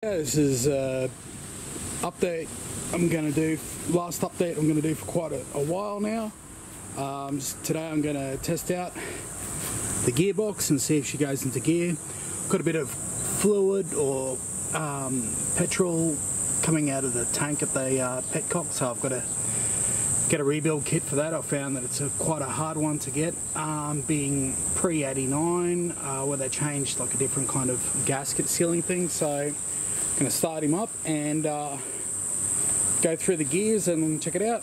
Yeah, this is update I'm going to do, last update I'm going to do for quite a while now. Today I'm going to test out the gearbox and see if she goes into gear. Got a bit of fluid or petrol coming out of the tank at the petcock, so I've got to get a rebuild kit for that. I found that it's quite a hard one to get, being pre-89, where they changed like a different kind of gasket sealing thing. So going to start him up and go through the gears and check it out.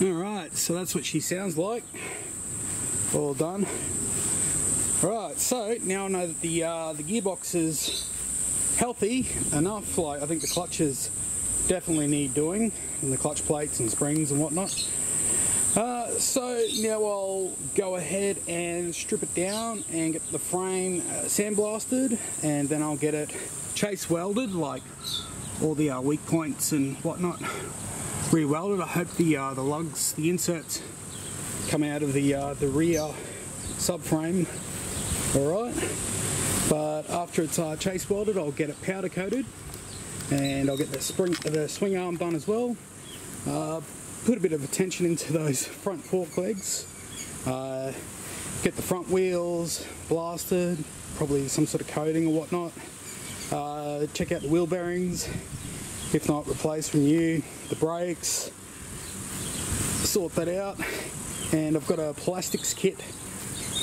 Alright, so that's what she sounds like. All done. Alright, so now I know that the gearbox is healthy enough. Like, I think the clutches definitely need doing, and the clutch plates and springs and whatnot. So now I'll go ahead and strip it down and get the frame sandblasted, and then I'll get it chase welded, like all the weak points and whatnot re-welded. I hope the lugs, the inserts, come out of the rear subframe alright. But after it's chase welded, I'll get it powder coated, and I'll get the swing arm done as well. Put a bit of attention into those front fork legs. Get the front wheels blasted, probably some sort of coating or whatnot. Check out the wheel bearings, if not replace from new. The brakes, sort that out. And I've got a plastics kit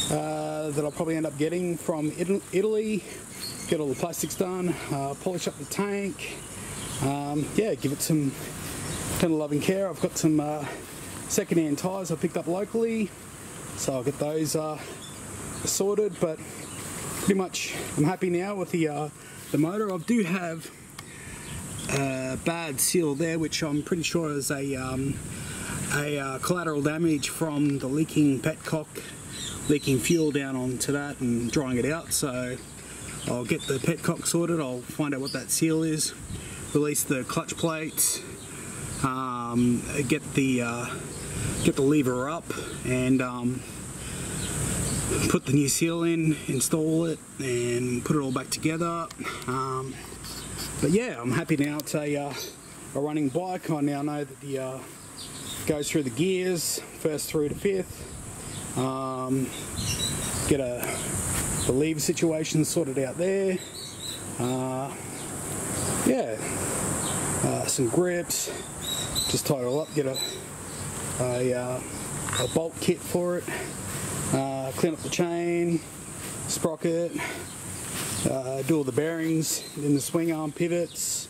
that I'll probably end up getting from Italy. Get all the plastics done, polish up the tank. Yeah, give it some tender loving care. I've got some second-hand tyres I picked up locally, so I'll get those sorted. But pretty much I'm happy now with the motor. I do have a bad seal there, which I'm pretty sure is a collateral damage from the leaking petcock, leaking fuel down onto that and drying it out. So I'll get the petcock sorted. I'll find out what that seal is, release the clutch plates, get the lever up, and put the new seal in, install it, and put it all back together. But yeah, I'm happy now. It's a running bike. I now know that the goes through the gears, first through to fifth. Get the lever situation sorted out there. Yeah, some grips. Just tie it all up. Get a bolt kit for it. Clean up the chain, sprocket. Do all the bearings in the swing arm pivots.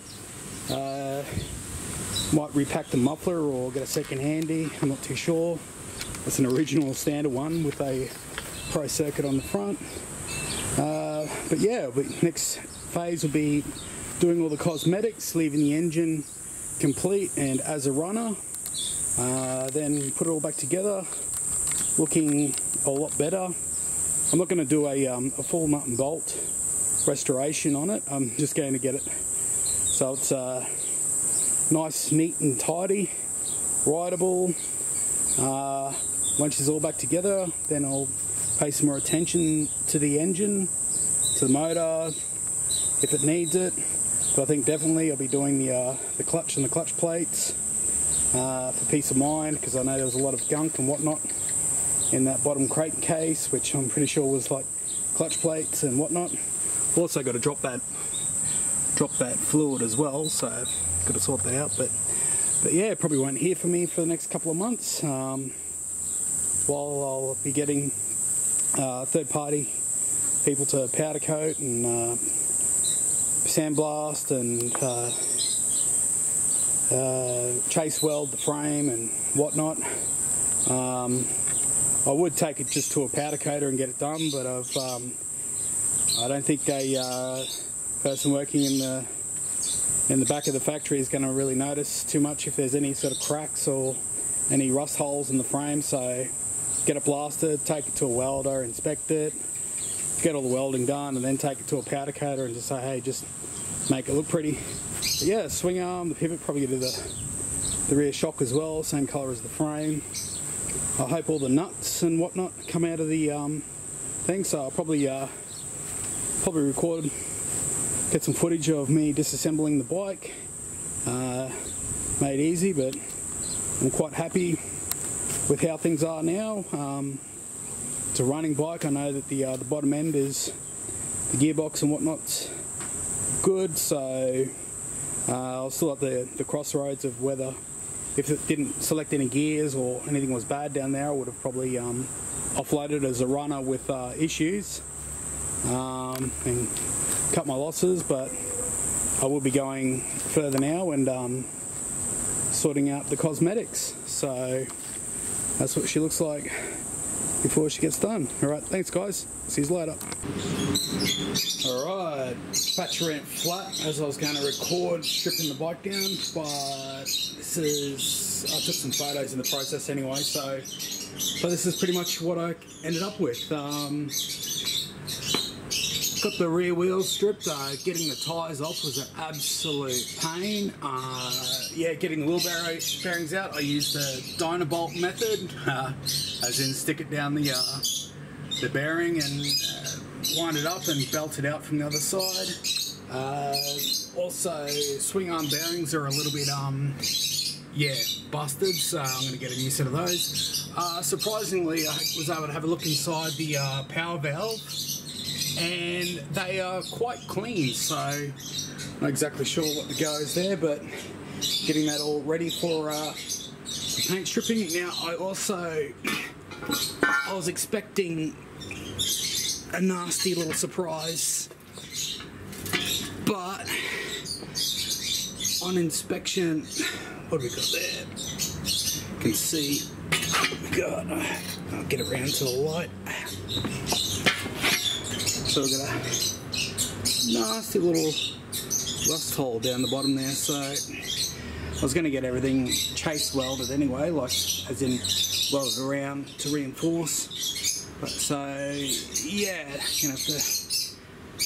Might repack the muffler or get a second handy, I'm not too sure. It's an original standard one with a pro circuit on the front. But yeah, next phase will be doing all the cosmetics, leaving the engine complete and as a runner. Then put it all back together, looking a lot better. I'm not going to do a full nut and bolt restoration on it. I'm just going to get it so it's nice, neat and tidy, rideable. Once it's all back together, then I'll pay some more attention to the engine, to the motor, if it needs it. But I think definitely I'll be doing the clutch and the clutch plates for peace of mind, because I know there was a lot of gunk and whatnot in that bottom crate case, which I'm pretty sure was like clutch plates and whatnot. Also got to drop that fluid as well, so got to sort that out. But yeah, probably won't hear from me for the next couple of months, while I'll be getting third-party people to powder coat and sandblast and chase weld the frame and whatnot. I would take it just to a powder coater and get it done, but I don't think a person working in the back of the factory is going to really notice too much if there's any sort of cracks or any rust holes in the frame. So get it blasted, take it to a welder, inspect it, get all the welding done, and then take it to a powder coater and just say, hey, just make it look pretty. But yeah, swing arm, the pivot, probably do the rear shock as well, same colour as the frame. I hope all the nuts and whatnot come out of the thing, so I'll probably record, get some footage of me disassembling the bike. Made easy, but I'm quite happy with how things are now. It's a running bike. I know that the bottom end is the gearbox and whatnot's good, so I'll still at the crossroads of whether, if it didn't select any gears or anything was bad down there, I would have probably offloaded as a runner with issues and cut my losses. But I will be going further now and sorting out the cosmetics. So that's what she looks like before she gets done. Alright, thanks guys, see you later. Alright, batch went flat as I was going to record stripping the bike down, but this is, I took some photos in the process anyway, so this is pretty much what I ended up with. Got the rear wheels stripped. Getting the tyres off was an absolute pain. Yeah, getting the wheel bearings out, I used the Dynabolt method, as in stick it down the bearing and wind it up and belt it out from the other side. Also, swing arm bearings are a little bit yeah, busted, so I'm going to get a new set of those. Surprisingly, I was able to have a look inside the power valve, and they are quite clean, so I'm not exactly sure what the go is there, but getting that all ready for paint stripping. Now, I was expecting a nasty little surprise, but on inspection, what have we got there? You can see what we got. I'll get around to the light. So we've got a nasty little rust hole down the bottom there. So I was going to get everything chase welded anyway, like as in welded around to reinforce. But so yeah, gonna have to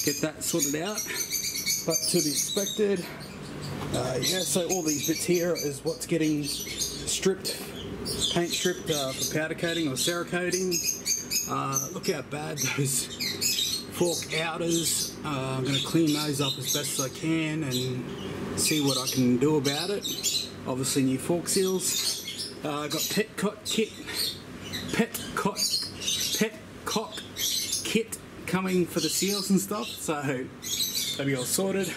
get that sorted out. But to be expected. Yeah, so all these bits here is what's getting stripped, paint stripped for powder coating or Cerakoting. Look how bad those fork outers. I'm going to clean those up as best as I can and see what I can do about it. Obviously new fork seals. Got petcock kit coming for the seals and stuff, so that'll be all sorted.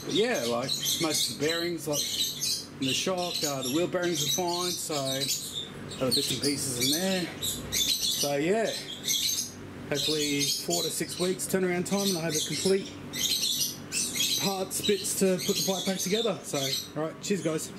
But yeah, like most of the bearings, like in the shock, the wheel bearings are fine, so other bits and pieces in there. So yeah, hopefully 4 to 6 weeks turnaround time and I have a complete parts, bits to put the bike back together. So, alright, cheers guys.